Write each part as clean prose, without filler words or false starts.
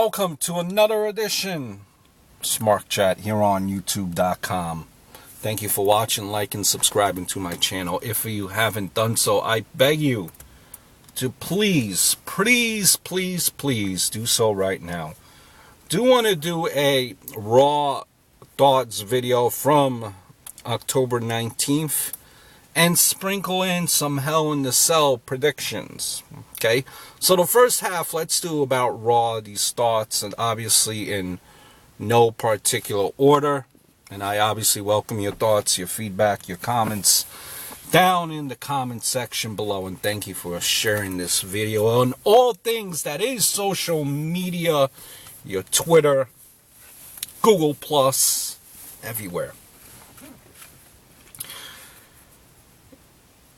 Welcome to another edition Smart Chat here on YouTube.com. Thank you for watching, liking, subscribing to my channel. If you haven't done so, I beg you to please do so right now. Do want to do a raw thoughts video from October 19th and sprinkle in some Hell in the Cell predictions. Okay, so the first half, let's do about raw, these thoughts, and obviously in no particular order. And I obviously welcome your thoughts, your feedback, your comments down in the comment section below. And thank you for sharing this video on all things that is social media, your Twitter, Google Plus, everywhere.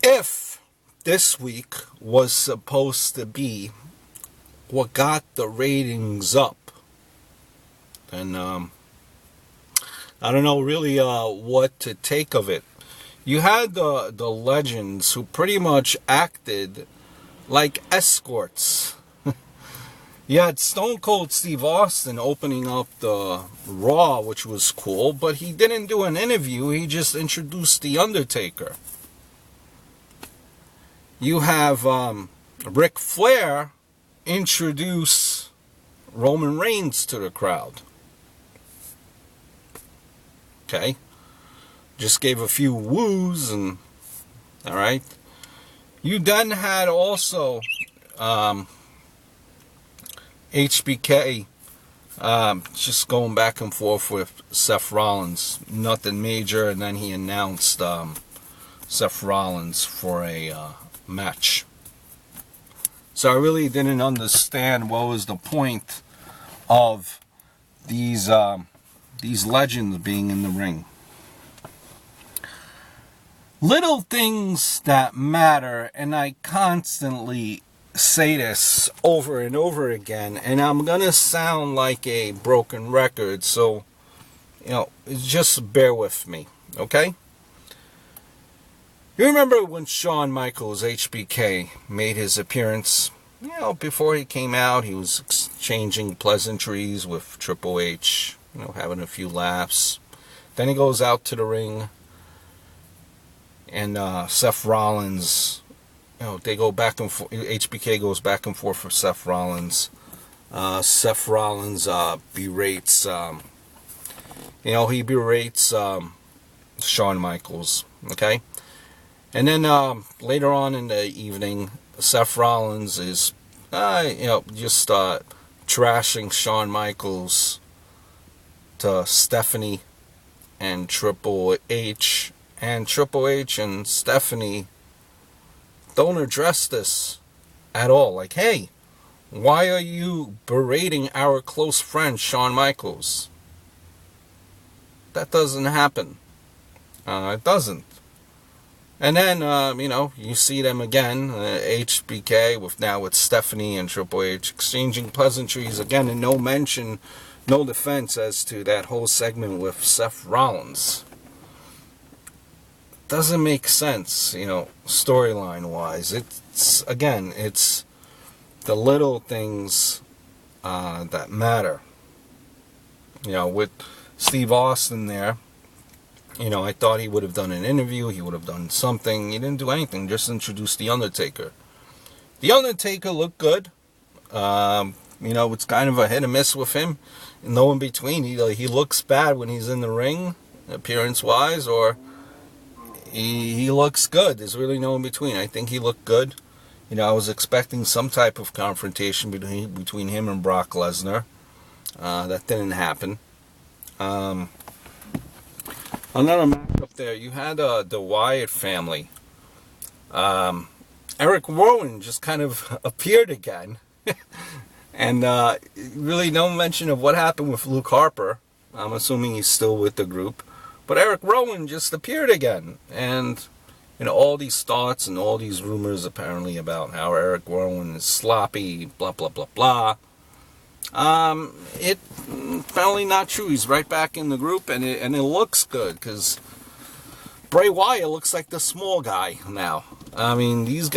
If this week was supposed to be what got the ratings up, then I don't know really what to take of it. You had the legends who pretty much acted like escorts. You had Stone Cold Steve Austin opening up the Raw, which was cool, but he didn't do an interview. He just introduced The Undertaker. You have Ric Flair introduce Roman Reigns to the crowd. Okay. Just gave a few woos and alright. You then had also HBK just going back and forth with Seth Rollins. Nothing major, and then he announced Seth Rollins for a match. So I really didn't understand what was the point of these legends being in the ring. Little things that matter, and I constantly say this over and over again, and I'm gonna sound like a broken record, so just bear with me, okay? You remember when Shawn Michaels, HBK, made his appearance? Before he came out, he was exchanging pleasantries with Triple H, having a few laughs. Then he goes out to the ring, and Seth Rollins, they go back and forth. HBK goes back and forth for Seth Rollins. Seth Rollins berates, he berates Shawn Michaels, okay? And then later on in the evening, Seth Rollins is, just trashing Shawn Michaels to Stephanie and Triple H. And Triple H and Stephanie don't address this at all. Like, hey, why are you berating our close friend Shawn Michaels? That doesn't happen. It doesn't. And then, you see them again, HBK with Stephanie and Triple H exchanging pleasantries again, and no mention, no defense as to that whole segment with Seth Rollins. Doesn't make sense, storyline wise. It's the little things that matter. With Steve Austin there, I thought he would have done an interview, he would have done something. He didn't do anything, just introduced The Undertaker. The Undertaker looked good. It's kind of a hit and miss with him. No in between. He looks bad when he's in the ring, appearance-wise, or he looks good. There's really no in between. I think he looked good. I was expecting some type of confrontation between him and Brock Lesnar. That didn't happen. Another matchup there, you had the Wyatt family. Eric Rowan just kind of appeared again. And really no mention of what happened with Luke Harper. I'm assuming he's still with the group. But Eric Rowan just appeared again. And, all these thoughts and all these rumors apparently about how Eric Rowan is sloppy, blah, blah, blah, blah. It apparently not true. He's right back in the group, and it looks good, because Bray Wyatt looks like the small guy now. I mean, these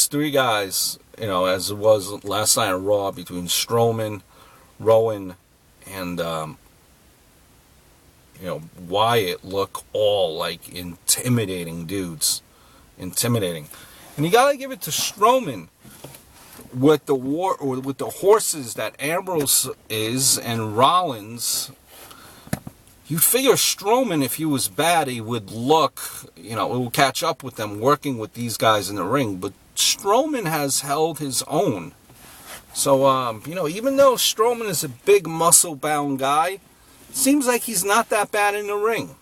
three guys, as it was last night on Raw between Strowman, Rowan and Wyatt look all like intimidating dudes. Intimidating. And you gotta give it to Strowman with the horses that Ambrose is and Rollins. You'd figure Strowman, if he was bad, he would look, it will catch up with them working with these guys in the ring. But Strowman has held his own. So, even though Strowman is a big muscle-bound guy, it seems like he's not that bad in the ring.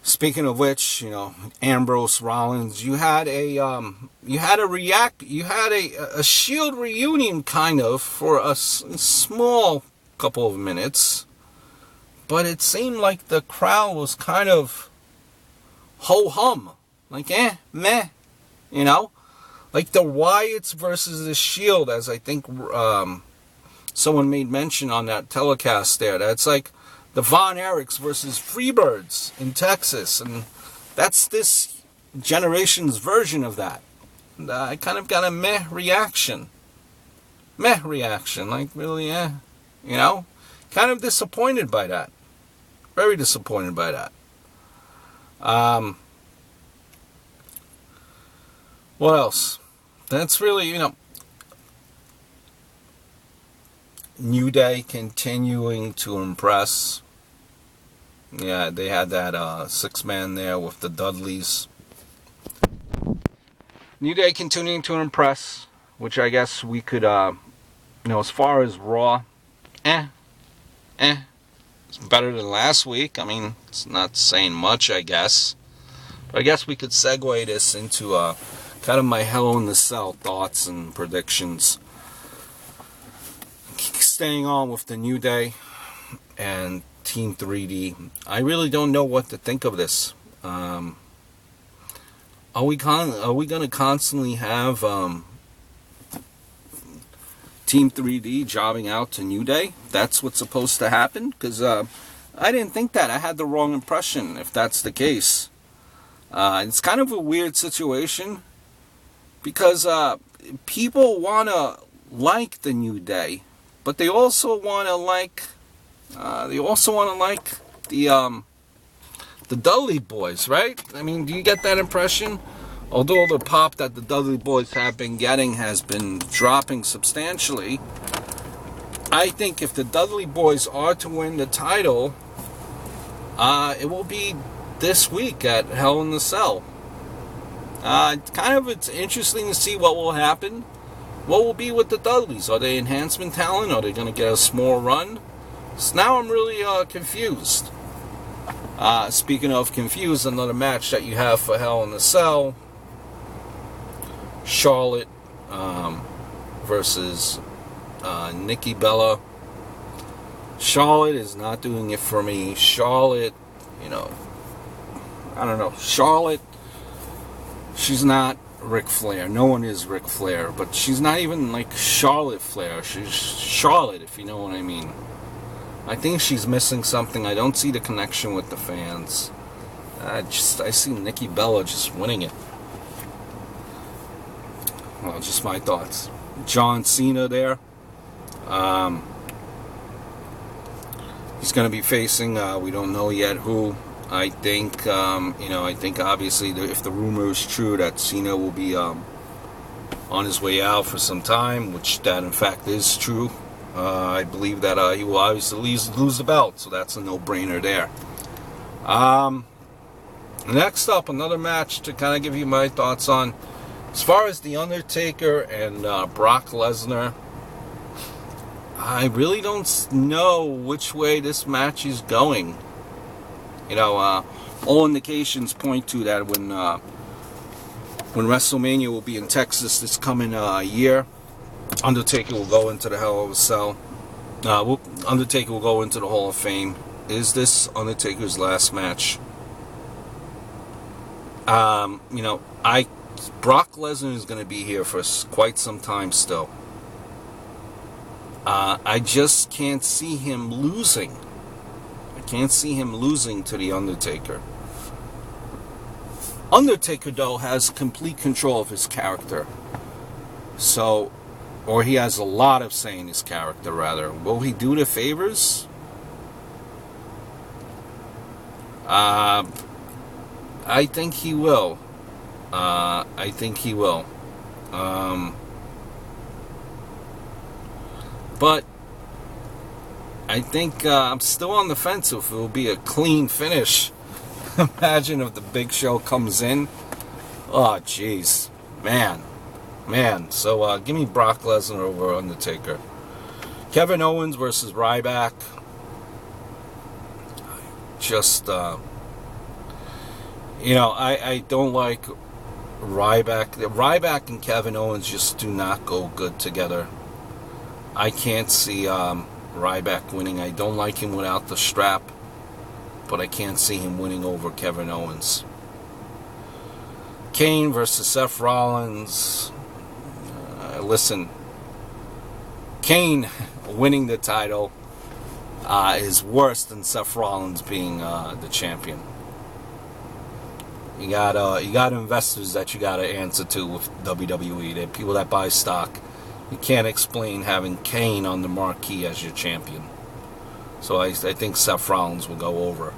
Speaking of which, Ambrose, Rollins, you had a Shield reunion kind of for a small couple of minutes, but it seemed like the crowd was kind of ho hum, like meh, like the Wyatts versus the Shield, as I think someone made mention on that telecast there. That's like the Von Erichs versus Freebirds in Texas, and that's this generation's version of that. And I kind of got a meh reaction, like really, kind of disappointed by that, very disappointed by that. What else? That's really, New Day continuing to impress. Yeah, they had that 6-man there with the Dudleys. New Day continuing to impress, which I guess we could, as far as Raw, it's better than last week. I mean, it's not saying much, I guess. But I guess we could segue this into kind of my Hell in the Cell thoughts and predictions. Staying on with the New Day and Team 3D, I really don't know what to think of this. Are we going to constantly have Team 3D jobbing out to New Day? That's what's supposed to happen? Because I didn't think that. I had the wrong impression, if that's the case. It's kind of a weird situation because people want to like the New Day, but they also want to like the Dudley Boys, right? I mean, do you get that impression? Although the pop that the Dudley Boys have been getting has been dropping substantially, I think if the Dudley Boys are to win the title, it will be this week at Hell in the Cell. It's interesting to see what will happen. What will be with the Dudleys? Are they enhancement talent? Are they going to get a small run? So now I'm really confused. Speaking of confused, another match that you have for Hell in the Cell. Charlotte versus Nikki Bella. Charlotte is not doing it for me. Charlotte, I don't know. Charlotte, she's not Ric Flair. No one is Ric Flair, but she's not even like Charlotte Flair. She's Charlotte, if you know what I mean. I think she's missing something. I don't see the connection with the fans. I see Nikki Bella just winning it. Well, just my thoughts. John Cena there. He's going to be facing, we don't know yet who. I think, I think obviously if the rumor is true that Cena will be on his way out for some time, which that in fact is true. I believe that he will obviously lose the belt, so that's a no-brainer there. Next up, another match to kind of give you my thoughts on. As far as The Undertaker and Brock Lesnar, I really don't know which way this match is going. All indications point to that when WrestleMania will be in Texas this coming year, Undertaker will go into the Hell in a Cell. Undertaker will go into the Hall of Fame. Is this Undertaker's last match? Brock Lesnar is going to be here for quite some time still. I just can't see him losing. I can't see him losing to the Undertaker. Undertaker, though, has complete control of his character. So, or he has a lot of say in his character, rather. Will he do the favors? I think he will. I think he will. But I think I'm still on the fence if it will be a clean finish. Imagine if the Big Show comes in. Oh, jeez. Man. So give me Brock Lesnar over Undertaker. Kevin Owens versus Ryback. Just, I don't like Ryback. Ryback and Kevin Owens just do not go good together. I can't see Ryback winning. I don't like him without the strap, but I can't see him winning over Kevin Owens. Kane versus Seth Rollins. Listen, Kane winning the title is worse than Seth Rollins being the champion. You got investors that you got to answer to with WWE. They're people that buy stock. You can't explain having Kane on the marquee as your champion. So I think Seth Rollins will go over.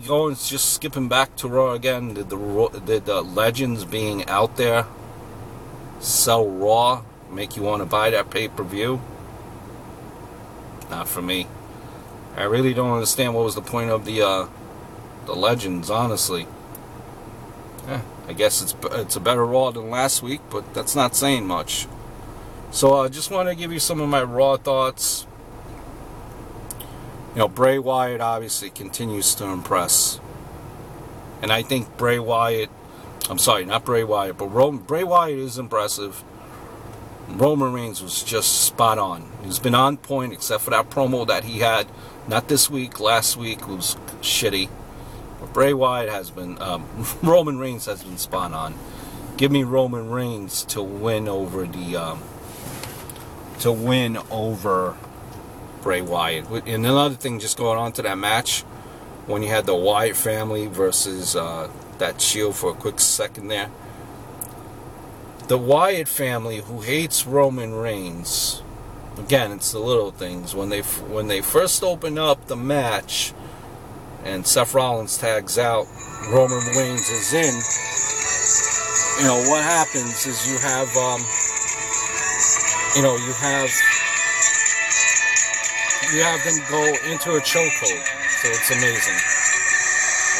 Going just skipping back to Raw again. Did the legends being out there sell Raw make you want to buy that pay-per-view? Not for me. I really don't understand what was the point of the legends, honestly. I guess it's a better Raw than last week, but that's not saying much. So I just want to give you some of my Raw thoughts. Bray Wyatt obviously continues to impress. And I think Bray Wyatt, I'm sorry, not Bray Wyatt, but Bray Wyatt is impressive. Roman Reigns was just spot on. He's been on point except for that promo that he had, not this week, last week was shitty. But Bray Wyatt has been, Roman Reigns has been spot on. Give me Roman Reigns to win over Bray Wyatt. And another thing, just going on to that match, when you had the Wyatt family versus that Shield for a quick second there. The Wyatt family, who hates Roman Reigns, again, it's the little things. When they first open up the match, and Seth Rollins tags out, Roman Reigns is in. What happens is you have them go into a chokehold. So it's amazing.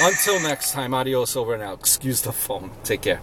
Until next time, adios, over and out. Excuse the phone. Take care.